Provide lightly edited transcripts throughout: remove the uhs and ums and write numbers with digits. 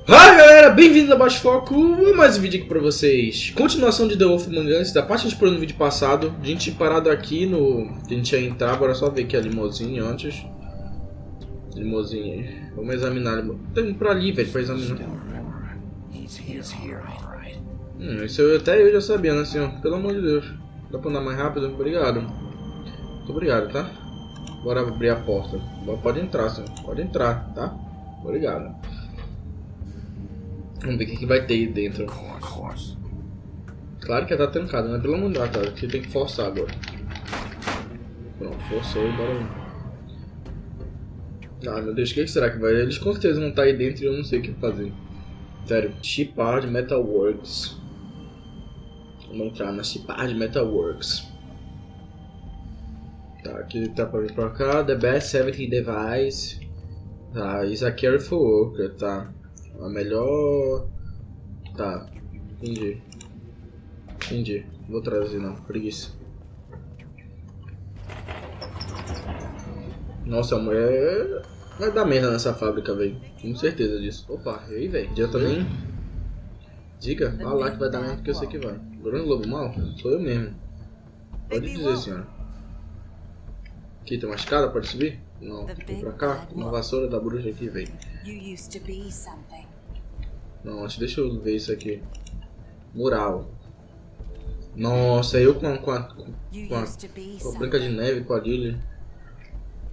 Fala galera, bem-vindos a Baixo Foco, mais um vídeo aqui pra vocês. Continuação de The Wolf Among Us, da parte que a gente parou no vídeo passado. A gente parado aqui no... A gente ia entrar, agora é só ver aqui a limousine antes. Limousine, vamos examinar a limousine. Tem pra ali, velho, pra examinar. Isso até eu já sabia, né, senhor? Pelo amor de Deus. Dá pra andar mais rápido? Obrigado. Muito obrigado, tá? Bora abrir a porta. Pode entrar, senhor. Pode entrar, tá? Obrigado. Vamos ver o que vai ter aí dentro. Claro que tá trancado, né? Pelo amor de Deus, cara. Você tem que forçar agora. Pronto, forçou, bora. Ah, meu Deus, o que será que vai? Eles com certeza vão estar aí dentro e eu não sei o que fazer. Sério. Parte, Metalworks. Vamos entrar na Parte, Metalworks. Tá, aqui tá pra vir pra cá. The best safety device. Tá, is a careful worker, tá. A melhor... Tá, entendi. Entendi, vou traduzir não, preguiça. Nossa, a mulher vai dar merda nessa fábrica, velho. Tenho certeza disso. Opa, e aí, velho? Já também? Diga, fala lá que vai dar merda porque eu sei que vai. Grande lobo mal? Sou eu mesmo. Pode dizer, senhora. Aqui tem uma escada, pode subir? Não, vem pra cá. Uma vassoura da bruxa aqui, velho. Não, deixa eu ver isso aqui. Mural. Nossa, eu com a Branca de Neve, com a Lily.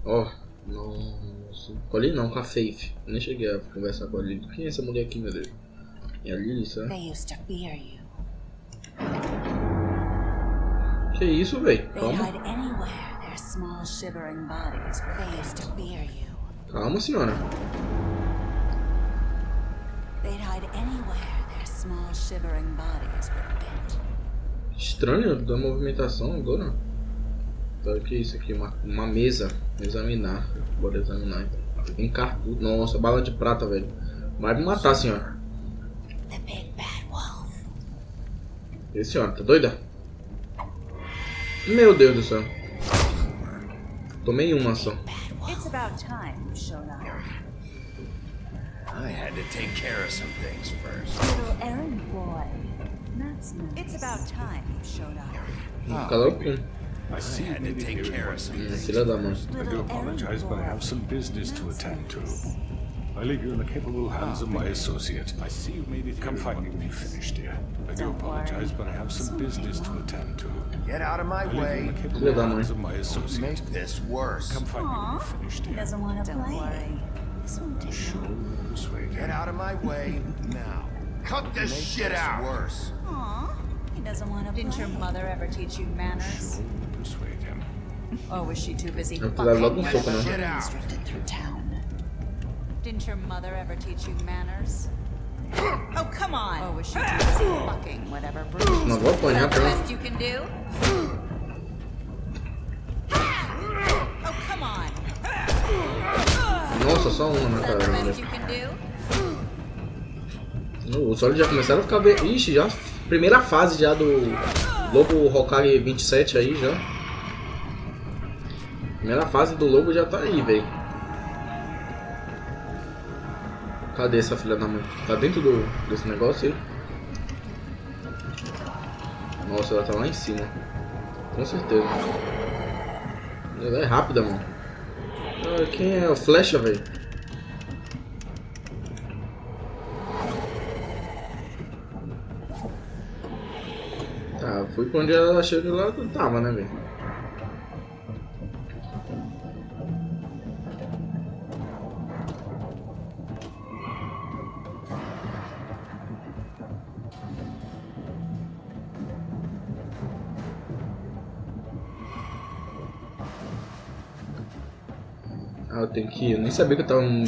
Ó, nossa. Com a Lily não, com a Faith. Nem cheguei a conversar com a Lily. Quem é essa mulher aqui, meu Deus? É a Lily, sabe? Que isso, velho? Calma. Calma, senhora. Estranho da movimentação agora. Tá, que é isso aqui? Uma mesa. Examinar. Bora examinar então. Tem cartucho. Nossa, bala de prata, velho. Vai me matar, senhora. E senhora, tá doida? Meu Deus do céu. Tomei uma só. I had to take care of some things first. Little errand boy. That's nice. It's about time you showed up. I had to take care of some things. Filha da mãe. I do apologize, but I have some business to attend to. I leave you in the capable hands of my associate. I see you made it. Come find me when you've finished, dear. I do apologize, but I have some business to attend to. Get out of my way. Capable hands of my associate. Make this worse. Come find me when you've finished, He dear. doesn't want to play. This won't take long. Get out of my way now. Cut this shit out. Worse. Aw, he doesn't want to play. Didn't your mother ever teach you manners? Persuade him. Or was she too busy Eu preciso logo um soco, Get né? out. drifted through town? Didn't your mother ever teach you manners? Oh, come on! Or was she too busy fucking whatever bruise? Não vou apanhar, The cara. best you can do? Oh, come on! Nossa, só uma na Is that cara. the Né? best you can do? Os olhos já começaram a ficar bem. Ixi, já. Primeira fase já do Lobo Hokage 27 aí já. Primeira fase do lobo já tá aí, velho. Cadê essa filha da mãe? Tá dentro desse negócio aí? Nossa, ela tá lá em cima. Com certeza. Ela é rápida, mano. Ah, quem é o Flecha, velho? Tá, fui pra onde ela achou que lá tava, né, velho? Ah, eu tenho que ir. Eu nem sabia que eu tava no...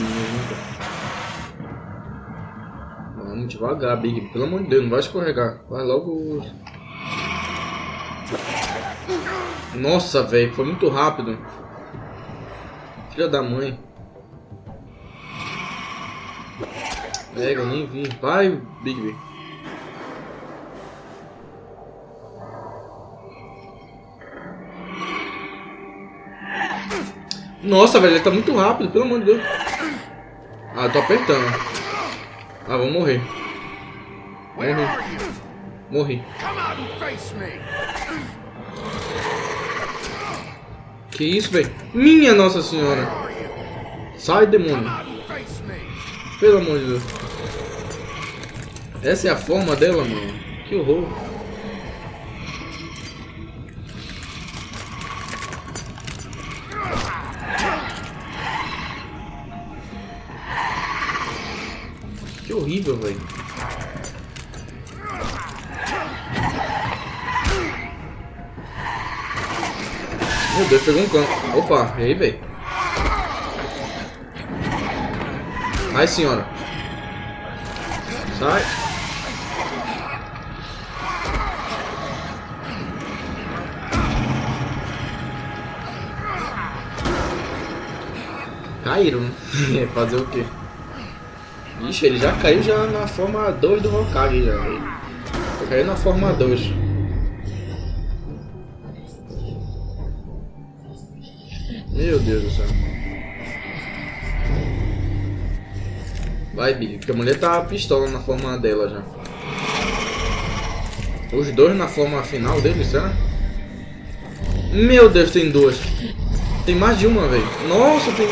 Vamos devagar, Big. Pelo amor de Deus, não vai escorregar. Vai logo... Nossa, velho, foi muito rápido. Filha da mãe. Pega, eu nem vi. Vai, Big. Nossa, velho, ele tá muito rápido, pelo amor de Deus. Ah, tô apertando. Ah, vou morrer. Where are you? Morri. Come out and face me. Que isso, velho? Minha Nossa Senhora. Sai, Come demônio. out and face me. Pelo amor de Deus. Essa é a forma dela, mano. Que horror. Que horrível, velho. Meu Deus, pegou um canto. Opa, e aí, velho? Ai, senhora. Sai. Caíram, né? Fazer o quê? Ixi, ele já caiu já na forma 2 do Hokage já, velho. Caiu na forma 2. Meu Deus do céu. Vai, Billy, porque a mulher tá pistola na forma dela já. Os dois na forma final deles, será? Meu Deus, tem duas. Tem mais de uma, velho. Nossa, tem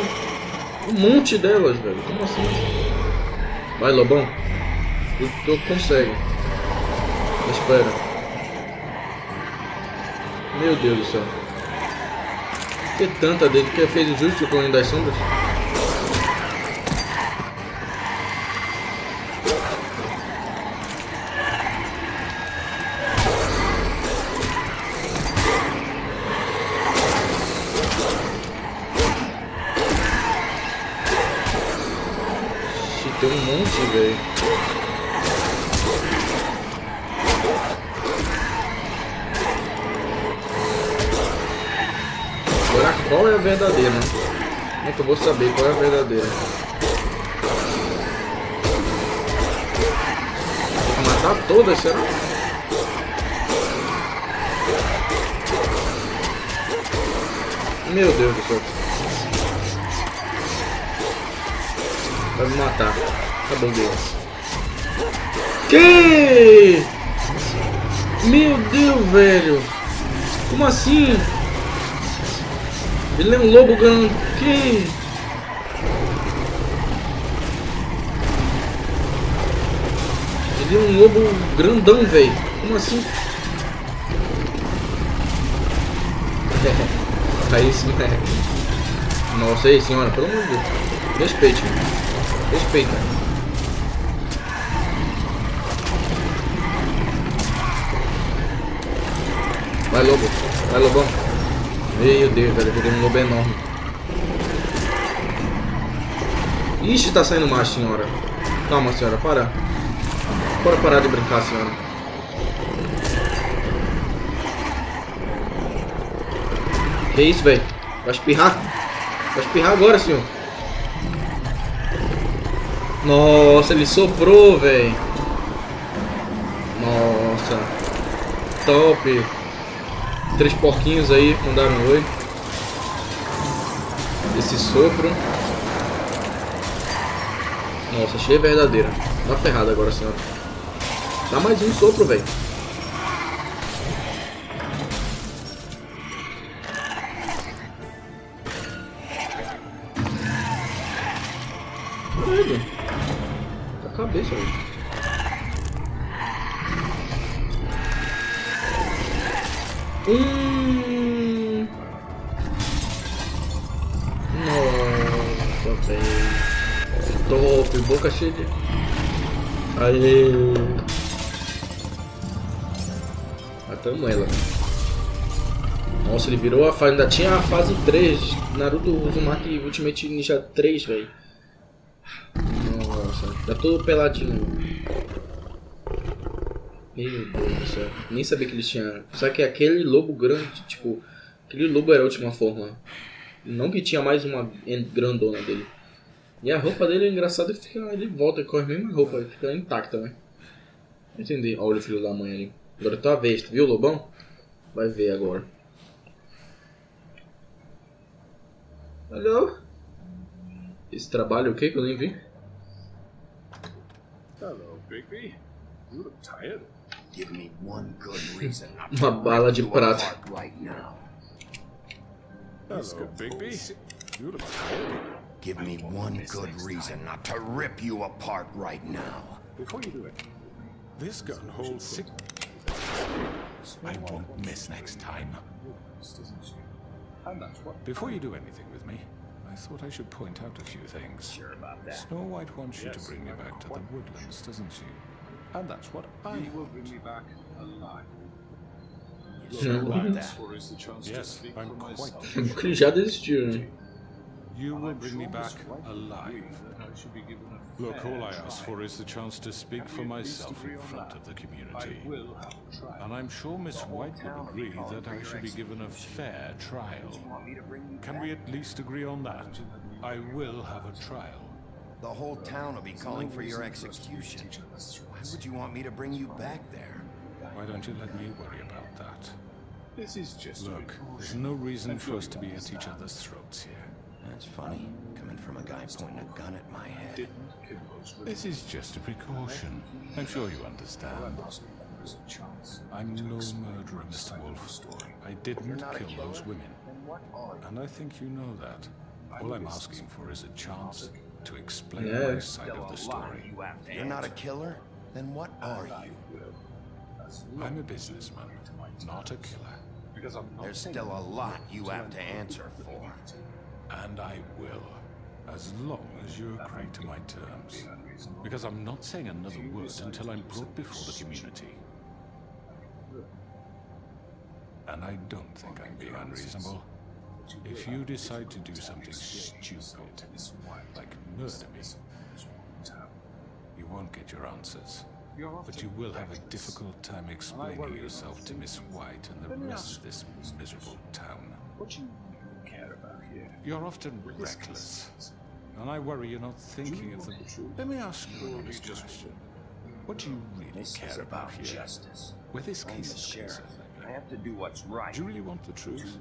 um monte delas, velho. Como assim? Vai, Lobão. Tu consegue. Espera. Meu Deus do céu. Que tanta dele que fez justo o clone das sombras. Tem um monte, velho. Agora qual é a verdadeira? Como é que eu vou saber qual é a verdadeira? Tem que matar todas, será? Meu Deus do céu. Vai me matar. Acabou o Deus. Que? Meu Deus, velho. Como assim? Ele é um lobo grande. Que? Ele é um lobo grandão, velho. Como assim? Aí sim, né? Nossa, aí, senhora, pelo amor de Deus. Respeite. Respeita. Vai, lobo. Vai, lobão. Meu Deus, velho. Eu peguei um lobo enorme. Ixi, tá saindo mais, senhora. Calma, senhora. Para. Bora parar de brincar, senhora. Que isso, velho? Vai espirrar? Vai espirrar agora, senhor. Nossa, ele soprou, velho. Nossa. Top. 3 porquinhos aí mandaram um oi. Esse sopro. Nossa, achei verdadeira. Tá ferrado agora, senhora. Dá mais um sopro, velho. A cabeça, velho. Nossa, velho. Top, boca cheia de... Aê. Matamos ela. Nossa, ele virou a fase... Ainda tinha a fase 3. Naruto Uzumaki Ultimate Ninja 3, velho. Nossa, tá todo peladinho. Meu Deus do céu. Nem sabia que ele tinha... Só que aquele lobo grande, tipo... Aquele lobo era a última forma. Não que tinha mais uma grandona dele. E a roupa dele é engraçada que fica... Ele volta com a mesma roupa, fica intacta, né? Entendi. Olha o filho da mãe ali. Agora é tua vez, tu viu, lobão? Vai ver agora. Alô? Esse trabalho o que que eu nem vi? Hello, Bigby. You look tired. Give me one good reason not Uma to bala rip de you prata. apart right now. Hello, Bigby. You look tired. Give me one good reason not to rip you apart right now. Before you do it, this gun holds 6. I won't miss next time. Before you do anything with me, I thought I should point out a few things. Sure about that. Snow White wants you to bring me back to the woodlands, doesn't she? And that's what I will bring me back alive. You sure about that? Yes, I'm quite. Porque ele já desistiu, né? You will bring me back alive. Look, all I ask for is the chance to speak for myself in front of the community. And I'm sure Miss White will agree that I should be given a fair trial. Can we at least agree on that? I will have a trial. The whole town will be calling for your execution. Why would you want me to bring you back there? Why don't you let me worry about that? Look, there's no reason for us to be at each other's throats here. That's funny, coming from a guy pointing a gun at my head. This is just a precaution. I'm sure you understand. I'm no murderer, Mr. Wolf. I didn't kill those women. And I think you know that. All I'm asking for is a chance to explain my side of the story. You're not a killer? Then what are you? I'm a businessman, not a killer. There's still a lot you have to answer for. And I will, as long as you agree to my terms. Because I'm not saying another word until I'm brought before the community. And I don't think I'm being unreasonable. If you decide to do something stupid, like murder me, you won't get your answers. But you will have a difficult time explaining yourself to Miss White and the rest of this miserable town. You're often reckless, and I worry you're not thinking of the... Let me ask you an honest question. What do you really care about here? Justice. Where this case is concerned, I have to do what's right. do you really want the truth?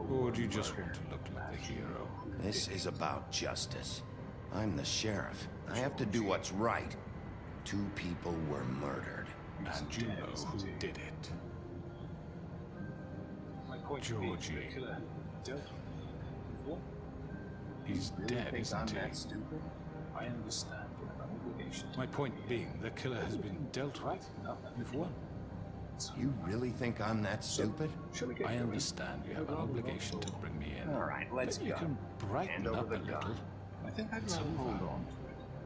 Or do you just want to look like the hero? This is about justice. I'm the sheriff. I have to do what's right. 2 people were murdered. And you know who did it. Georgie. He's dead, isn't he? I understand. My point being, the killer has been dealt with. You've won. You really think I'm that stupid? I understand you have an obligation to bring me in. All right, let's Maybe you go. can brighten up a little. I think I'd rather hold on.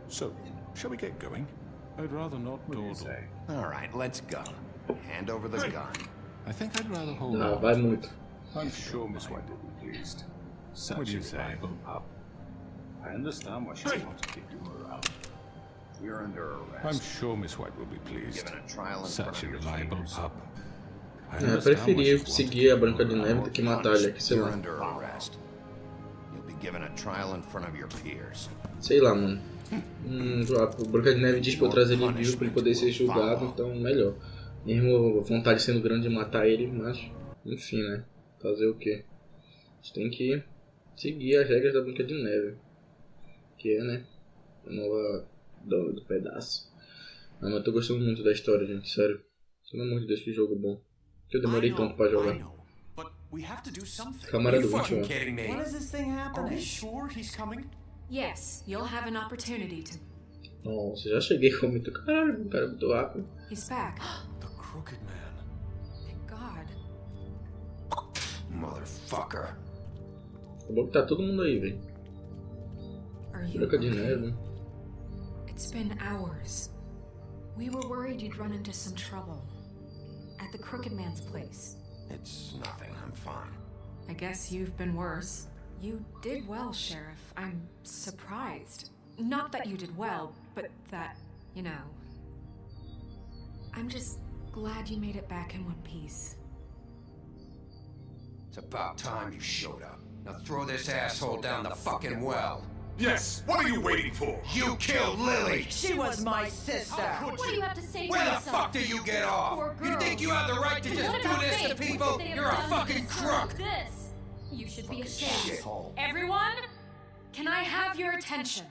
So, shall we get going? I'd rather not dawdle. All right, let's go. Hand over the gun. I think I'd rather hold Não, on. vai muito. I'm sure Miss White will be pleased. What do you say? I understand why she wants to keep you around. We're under arrest. I'm sure Miss White will be pleased. Given a trial in front Such of a your reliable peers. pup. I Eu understand why preferia she's seguir a Branca de Neve do que matar ele aqui, sei You're lá. under arrest. You'll be given a trial in front of your peers. Sei lá, mano. A Branca de Neve diz pra eu trazer ele vivo pra ele poder ser julgado, então melhor. Mesmo a vontade sendo grande de matar ele, mas enfim, né? Fazer o quê? A gente tem que seguir as regras da Branca de Neve. Que é, né? A nova dona do pedaço. Mas eu tô gostando muito da história, gente, sério. Pelo amor de Deus, que jogo bom. Que eu demorei tanto pra jogar. Câmara do 21. Kidding me? When is this thing happening? sure he's coming? Yes, you'll have an opportunity to. Nossa, já cheguei com muito. Caralho, cara, muito rápido. He's back. The Crooked Man. Thank God. Motherfucker. É bom que tá todo mundo aí, velho. Are you Branca de okay? Neve. It's been hours. We were worried you'd run into some trouble. At the Crooked Man's place. It's nothing. I'm fine. I guess you've been worse. You did well, Sheriff. I'm surprised. Not that you did well, but that, you know. I'm just glad you made it back in one piece. It's about time you showed up. Now throw this asshole down the fucking well. Yes, what are you waiting for? You killed Lily! She was my sister. What do you have to say Where for the yourself? fuck do you get off? Poor You girl. think you have the right to just What do about this to Faith? people? What could they have You're a done to fucking deserve crook! This. You should be ashamed. Shithole. Everyone, can I have your attention?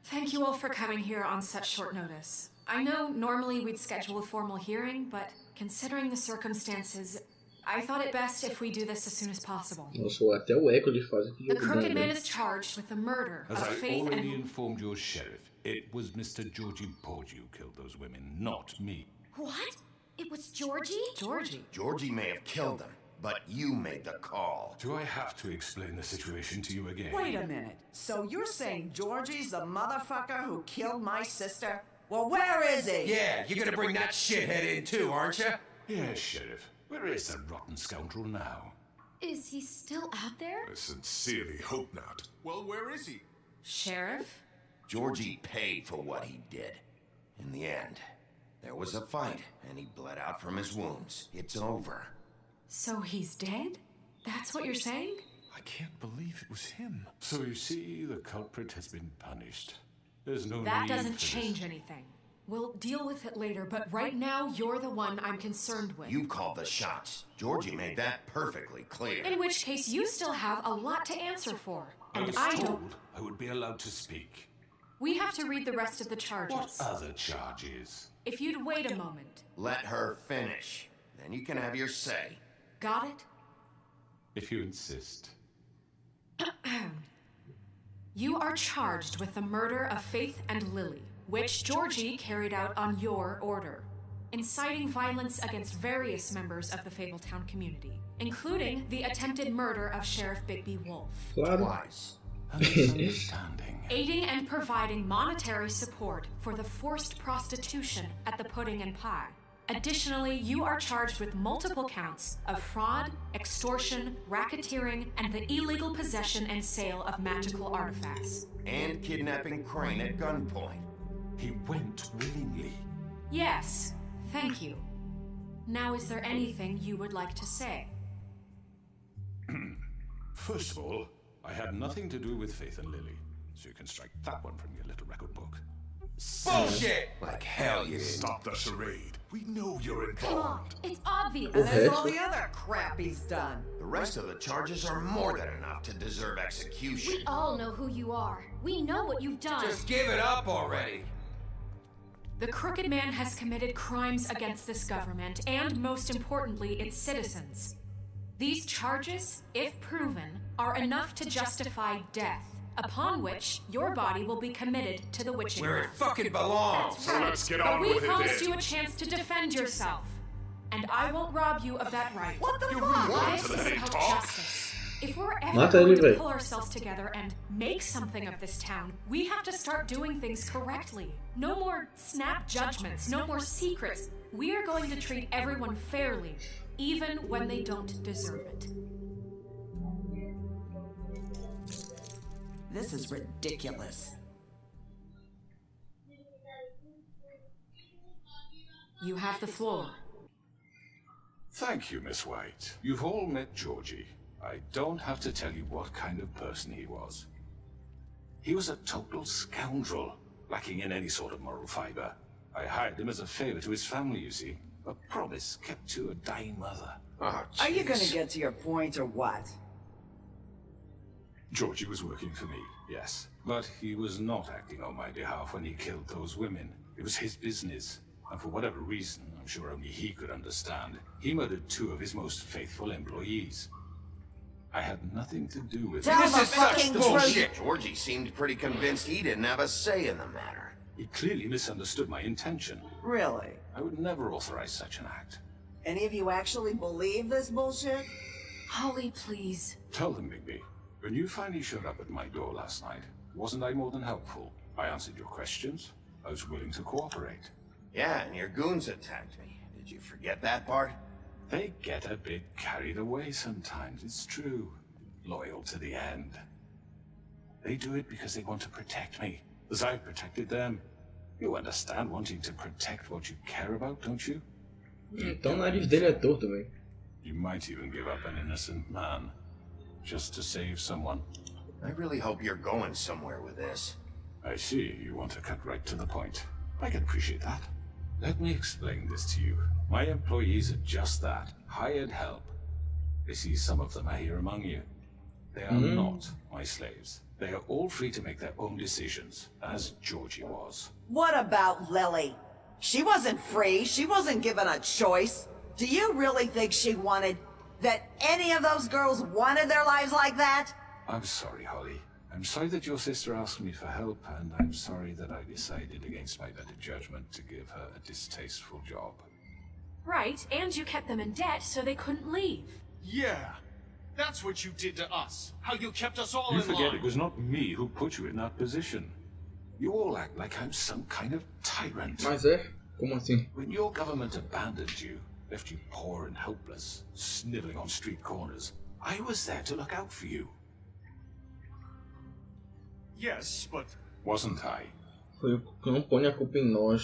Thank you all for coming here on such short notice. I know normally we'd schedule a formal hearing, but considering the circumstances, I thought it best if we do this as soon as possible. Nossa, até o eco de faz aqui. The crooked man is charged with the murder As of I Faith already and... informed your sheriff, it was Mr. Georgie Porgy who killed those women, not me. What? It was Georgie? Georgie? Georgie may have killed them, but you made the call. Do I have to explain the situation to you again? Wait a minute. So you're saying Georgie's the motherfucker who killed my sister? Well, where is he? Yeah, you're gonna bring that shithead in too, aren't you? Yes, Sheriff. Where is that rotten scoundrel now? Is he still out there? I sincerely hope not. Well, where is he? Sheriff? Georgie paid for what he did. In the end, there was a fight, and he bled out from his wounds. It's over. So he's dead? That's what you're saying? I can't believe it was him. So you see, the culprit has been punished. There's no That need doesn't for this. change anything. We'll deal with it later, but right now you're the one I'm concerned with. You called the shots. Georgie made that perfectly clear. In which case you still have a lot to answer for. I And was I don't... told I would be allowed to speak. We have to read the rest of the charges. What other charges? If you'd wait a moment. Let her finish. Then you can have your say. Got it? If you insist. You are charged with the murder of Faith and Lily, which Georgie carried out on your order, inciting violence against various members of the Fabletown community, including the attempted murder of Sheriff Bigby Wolf. Claro. Twice. A misunderstanding. Aiding and providing monetary support for the forced prostitution at the Pudding and Pie. Additionally, you are charged with multiple counts of fraud, extortion, racketeering, and the illegal possession and sale of magical artifacts. And kidnapping Crane at gunpoint. He went willingly. Yes, thank you. Now, is there anything you would like to say? First of all, I had nothing to do with Faith and Lily, so you can strike that one from your little record book. Bullshit! Like hell you didn't. Stop the charade. We know you're Come on, involved. it's obvious. And there's Okay. all the other crap he's done. The rest of the charges are more than enough to deserve execution. We all know who you are. We know what you've done. Just give it up already. The Crooked Man has committed crimes against this government and, most importantly, its citizens. These charges, if proven, are enough to justify death, upon which your body will be committed to the witching Where room. it fucking belongs. So let's get But on we with it promised then. you a chance to defend yourself, and I won't rob you of that right. What the You fuck? really want This to is let it about talk? justice. If we're ever Mata going ele, to véi. pull ourselves together and make something of this town, we have to start doing things correctly. No more snap judgments, no more secrets. We are going to treat everyone fairly, even when they don't deserve it. This is ridiculous. You have the floor. Thank you, Miss White. You've all met Georgie. I don't have to tell you what kind of person he was. He was a total scoundrel, lacking in any sort of moral fiber. I hired him as a favor to his family, you see. A promise kept to a dying mother. Oh, Are you gonna jeez. get to your point or what? Georgie was working for me, yes. But he was not acting on my behalf when he killed those women. It was his business. And for whatever reason, I'm sure only he could understand, he murdered 2 of his most faithful employees. I had nothing to do with Tell it. him This the is such fucking bullshit. Georgie seemed pretty convinced he didn't have a say in the matter. He clearly misunderstood my intention. Really? I would never authorize such an act. Any of you actually believe this bullshit? Holly, please. Tell them, Bigby, when you finally showed up at my door last night, wasn't I more than helpful? I answered your questions. I was willing to cooperate. Yeah, and your goons attacked me. Did you forget that part? They get a bit carried away sometimes, it's true. Loyal to the end. They do it because they want to protect me, as I've protected them. You understand wanting to protect what you care about, don't you? Então o nariz dele é torto, velho. You might even give up an innocent man, just to save someone. I really hope you're going somewhere with this. I see, you want to cut right to the point. I can appreciate that. Let me explain this to you. My employees are just that, hired help. I see some of them are here among you. They are not my slaves. They are all free to make their own decisions, as Georgie was. What about Lily? She wasn't free. She wasn't given a choice. Do you really think she wanted... that any of those girls wanted their lives like that? I'm sorry, Holly. I'm sorry that your sister asked me for help, and I'm sorry that I decided against my better judgment to give her a distasteful job. Right, and you kept them in debt so they couldn't leave. Yeah, that's what you did to us. How you kept us all You in forget line. it was not me who put you in that position. You all act like I'm some kind of tyrant. Mas é? Como assim? When your government abandoned you, left you poor and helpless, sniveling on street corners, I was there to look out for you. Yes, but... Wasn't I? Foi que não põe a culpa em nós.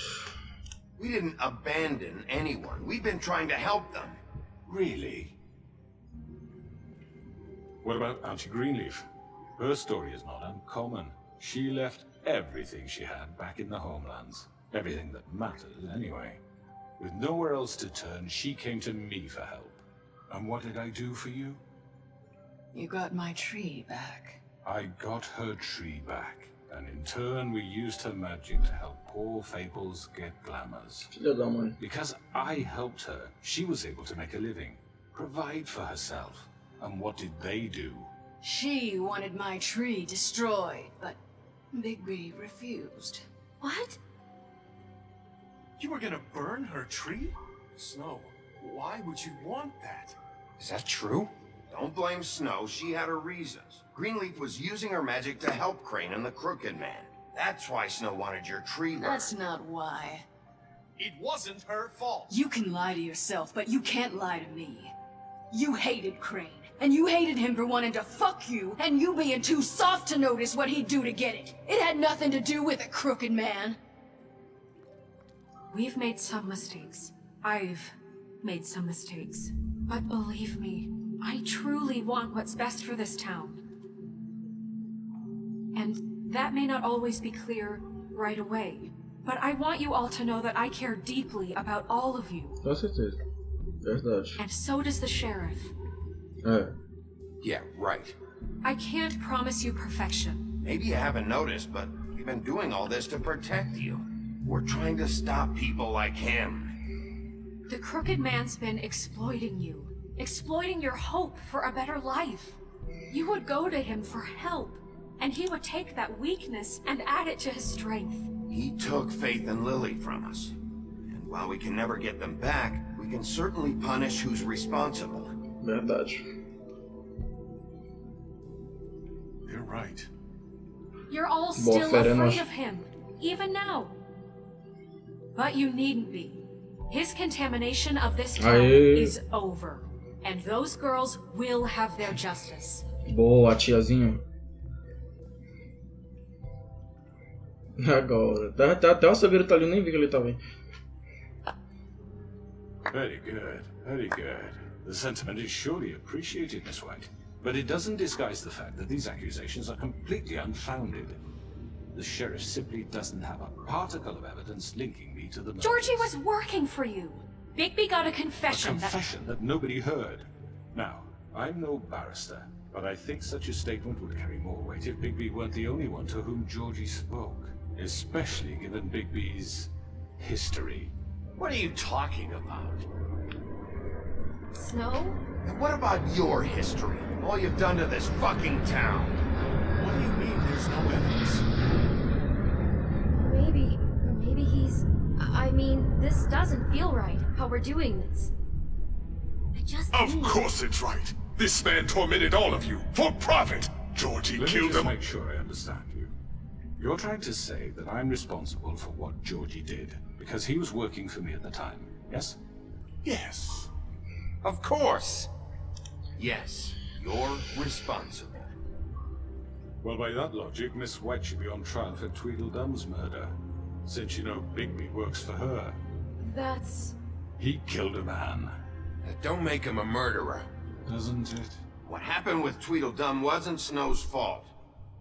We didn't abandon anyone. We've been trying to help them. Really? What about Auntie Greenleaf? Her story is not uncommon. She left everything she had back in the homelands. Everything that mattered, anyway. With nowhere else to turn, she came to me for help. And what did I do for you? You got my tree back. I got her tree back, and in turn we used her magic to help poor Fables get glamours. Filha da mãe. Because I helped her, she was able to make a living, provide for herself. And what did they do? She wanted my tree destroyed, but Bigby refused. What? You were gonna burn her tree? Snow, why would you want that? Is that true? Don't blame Snow. She had her reasons. Greenleaf was using her magic to help Crane and the Crooked Man. That's why Snow wanted your tree burned. That's not why. It wasn't her fault. You can lie to yourself, but you can't lie to me. You hated Crane, and you hated him for wanting to fuck you, and you being too soft to notice what he'd do to get it. It had nothing to do with a Crooked Man. We've made some mistakes. I've made some mistakes. But believe me, I truly want what's best for this town. And that may not always be clear right away. But I want you all to know that I care deeply about all of you. Com certeza. Verdade. And so does the sheriff. É. Yeah, right. I can't promise you perfection. Maybe you haven't noticed, but we've been doing all this to protect you. We're trying to stop people like him. The Crooked Man's been exploiting you. Exploiting your hope for a better life. You would go to him for help, and he would take that weakness and add it to his strength. He took Faith and Lily from us. And while we can never get them back, we can certainly punish who's responsible. Verdade. You're right. You're all Boa still fera, afraid nós. of him, even now. But you needn't be. His contamination of this town Aê. is over. And those girls will have their justice. Boa, tiazinha. Agora. Tá até o Saveiro tá ali, eu nem vi que ele tava aí. Very good, very good. The sentiment is surely appreciated, Miss White. But it doesn't disguise the fact that these accusations are completely unfounded. The sheriff simply doesn't have a particle of evidence linking me to the murders. Georgie was working for you. Bigby got a A confession confession that nobody heard. Now, I'm no barrister, but I think such a statement would carry more weight if Bigby weren't the only one to whom Georgie spoke. Especially given Bigby's history. What are you talking about? Snow? And what about your history? All you've done to this fucking town? What do you mean there's no evidence? Maybe he's... I mean, this doesn't feel right, how we're doing this. I just Of need... course it's right. This man tormented all of you for profit. Georgie Let me killed just them. make sure I understand you. You're trying to say that I'm responsible for what Georgie did because he was working for me at the time, yes? Yes. Of course. Yes, you're responsible. Well, by that logic, Miss White should be on trial for Tweedledum's murder, since you know Bigby works for her. That's... He killed a man. That don't make him a murderer. Doesn't it? What happened with Tweedledum wasn't Snow's fault.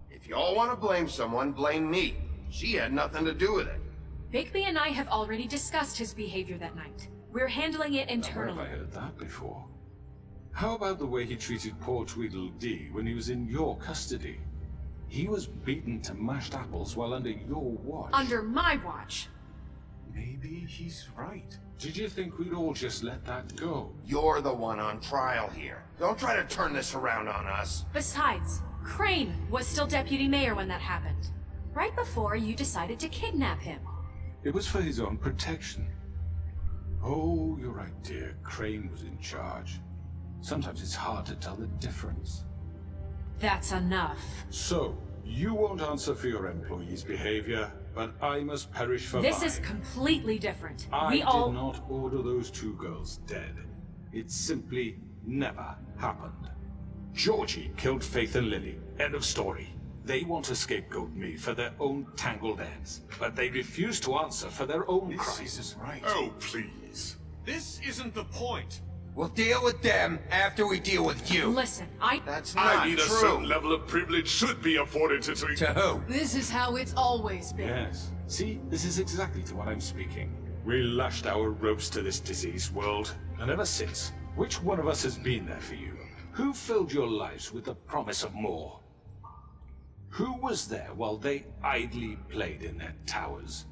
If you all want to blame someone, blame me. She had nothing to do with it. Bigby and I have already discussed his behavior that night. We're handling it Where have internally. I heard that before? How about the way he treated poor Tweedledee when he was in your custody? He was beaten to mashed apples while under your watch. Under my watch. Maybe he's right. Did you think we'd all just let that go? You're the one on trial here. Don't try to turn this around on us. Besides, Crane was still deputy mayor when that happened. Right before you decided to kidnap him. It was for his own protection. Oh, you're right, dear. Crane was in charge. Sometimes it's hard to tell the difference. That's enough. So, you won't answer for your employees' behavior, but I must perish for This mine. is completely different. I We did all... not order those 2 girls dead. It simply never happened. Georgie killed Faith and Lily. End of story. They want to scapegoat me for their own tangled ends, but they refuse to answer for their own This crimes. isn't right. Oh, please. This isn't the point. We'll deal with them after we deal with you. Listen, That's I not mean, a true. certain level of privilege should be afforded to... To who? This is how it's always been. Yes. See, this is exactly to what I'm speaking. We lashed our ropes to this diseased world, and ever since, which one of us has been there for you? Who filled your lives with the promise of more? Who was there while they idly played in their towers,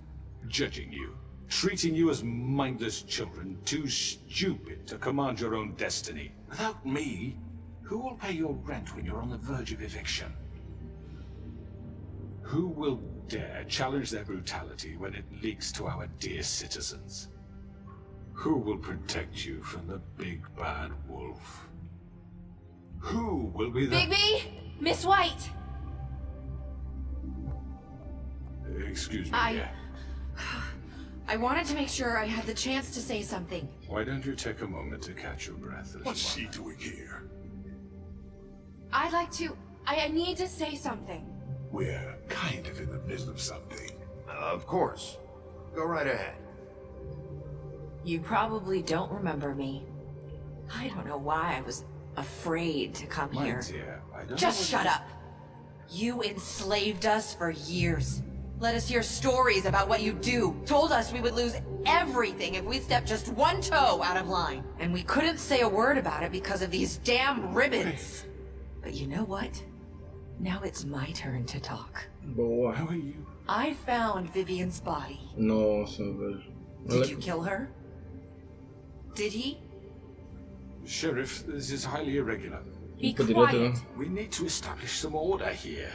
judging you, treating you as mindless children, too stupid to command your own destiny? Without me, who will pay your rent when you're on the verge of eviction? Who will dare challenge their brutality when it leaks to our dear citizens? Who will protect you from the big bad wolf? Who will be the— Bigby! Miss White! Excuse me, I wanted to make sure I had the chance to say something. Why don't you take a moment to catch your breath as What's well? she doing here? I'd like to... I need to say something. We're kind of in the middle of something. Of course. Go right ahead. You probably don't remember me. I don't know why I was afraid to come My here. dear, I don't Just know shut up. You enslaved us for years. Let us hear stories about what you do. Told us we would lose everything if we stepped just one toe out of line. And we couldn't say a word about it because of these damn ribbons. But you know what? Now it's my turn to talk. Boa. How are you? I found Vivian's body. Nossa, velho. Did you kill her? Did he? Sheriff, this is highly irregular. Be Poderia ter- quiet. We need to establish some order here.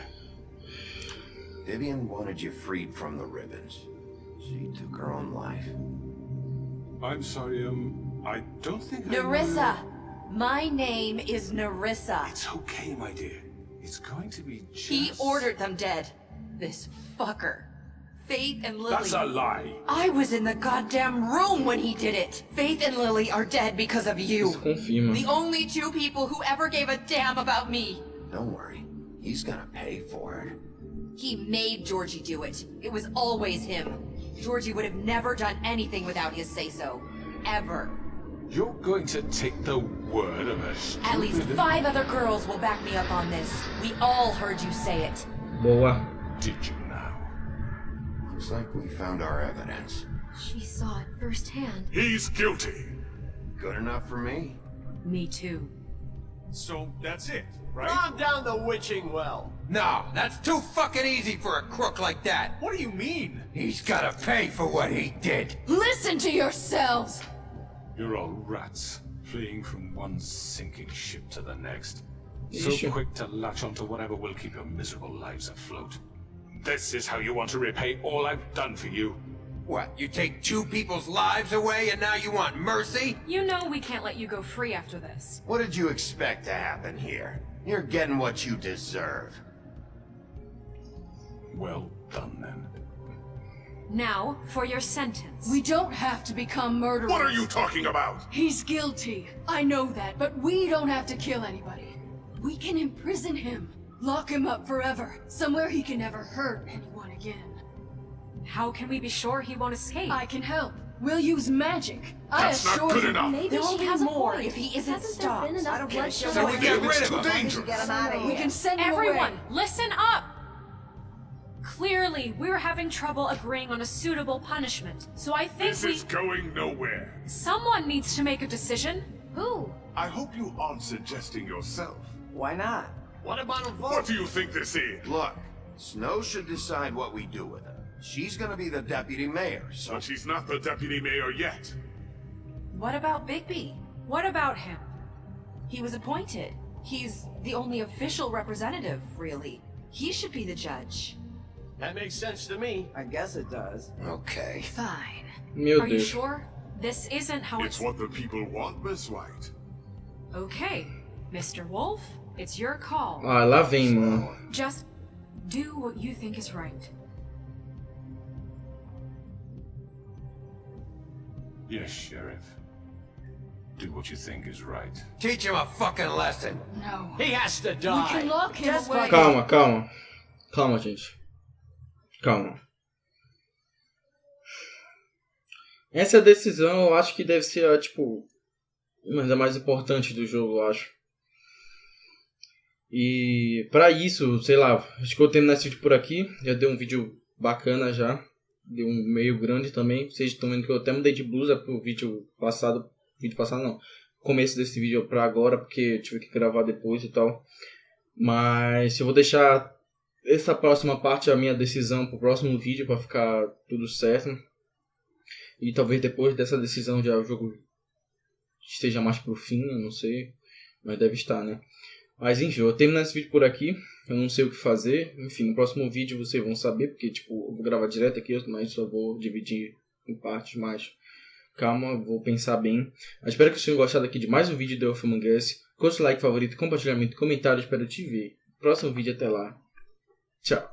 Vivian wanted you freed from the ribbons. She took her own life. I'm sorry, I don't think Nerissa! My name is Nerissa. It's okay, my dear. It's going to be just... He ordered them dead. This fucker. Faith and Lily. That's a lie. I was in the goddamn room when he did it. Faith and Lily are dead because of you. Isso confirma. The only 2 people who ever gave a damn about me. Don't worry. He's gonna pay for it. He made Georgie do it. It was always him. Georgie would have never done anything without his say-so. Ever. You're going to take the word of a stupid... At least 5 other girls will back me up on this. We all heard you say it. Boa. Did you now? Looks like we found our evidence. She saw it firsthand. He's guilty. Good enough for me. Me too. So that's it, right? Calm down the witching well. No, that's too fucking easy for a crook like that. What do you mean? He's gotta pay for what he did. Listen to yourselves! You're all rats, fleeing from one sinking ship to the next. So Issue. quick to latch onto whatever will keep your miserable lives afloat. This is how you want to repay all I've done for you? What, you take 2 people's lives away and now you want mercy? You know we can't let you go free after this. What did you expect to happen here? You're getting what you deserve. Well done, then. Now, for your sentence. We don't have to become murderers. What are you talking about? He's guilty. I know that, but we don't have to kill anybody. We can imprison him. Lock him up forever. Somewhere he can never hurt anyone again. How can we be sure he won't escape? I can help. We'll use magic. That's not good enough. Maybe There'll she be has a more point. if he isn't Hasn't stopped. there been enough bloodshed? So we get rid It's of too him. dangerous. Get him out of We here. can send him Everyone, away. listen up! Clearly, we're having trouble agreeing on a suitable punishment. So I think This is going nowhere. someone needs to make a decision. Who? I hope you aren't suggesting yourself. Why not? What about a vote? What do you think this is? Look, Snow should decide what we do with him. She's gonna be the deputy mayor, so... But she's not the deputy mayor yet. What about Bigby? What about him? He was appointed. He's the only official representative, really. He should be the judge. That makes sense to me. I guess it does. Okay. Fine. Meu Are you Deus. sure? This isn't how It's what the people want, Miss White. Okay, Mr. Wolf, it's your call. Ah, lá vem, mano. Just do what you think is right. Yes, Sheriff. Do what you think is right. Teach him a fucking lesson. No. He has to We die. can lock him Just away. Calma, calma. Calma, gente. Calma. Essa decisão eu acho que deve ser, tipo, uma das mais importantes do jogo, eu acho. E pra isso, sei lá, acho que eu terminar esse vídeo por aqui. Já deu um vídeo bacana já. Deu um meio grande também. Vocês estão vendo que eu até mudei de blusa pro vídeo passado. Vídeo passado não. Começo desse vídeo pra agora, porque eu tive que gravar depois e tal. Mas eu vou deixar essa próxima parte, a minha decisão, pro próximo vídeo, pra ficar tudo certo. E talvez depois dessa decisão já o jogo esteja mais pro fim, eu não sei. Mas deve estar, né? Mas enfim, eu vou terminar esse vídeo por aqui. Eu não sei o que fazer. Enfim, no próximo vídeo vocês vão saber. Porque tipo, eu vou gravar direto aqui, mas só vou dividir em partes. Mas calma, vou pensar bem. Eu espero que vocês tenham gostado aqui de mais um vídeo do Wolf Among Us. Curte, like, favorito, compartilhamento, comentário. Espero te ver. Próximo vídeo, até lá. Tchau.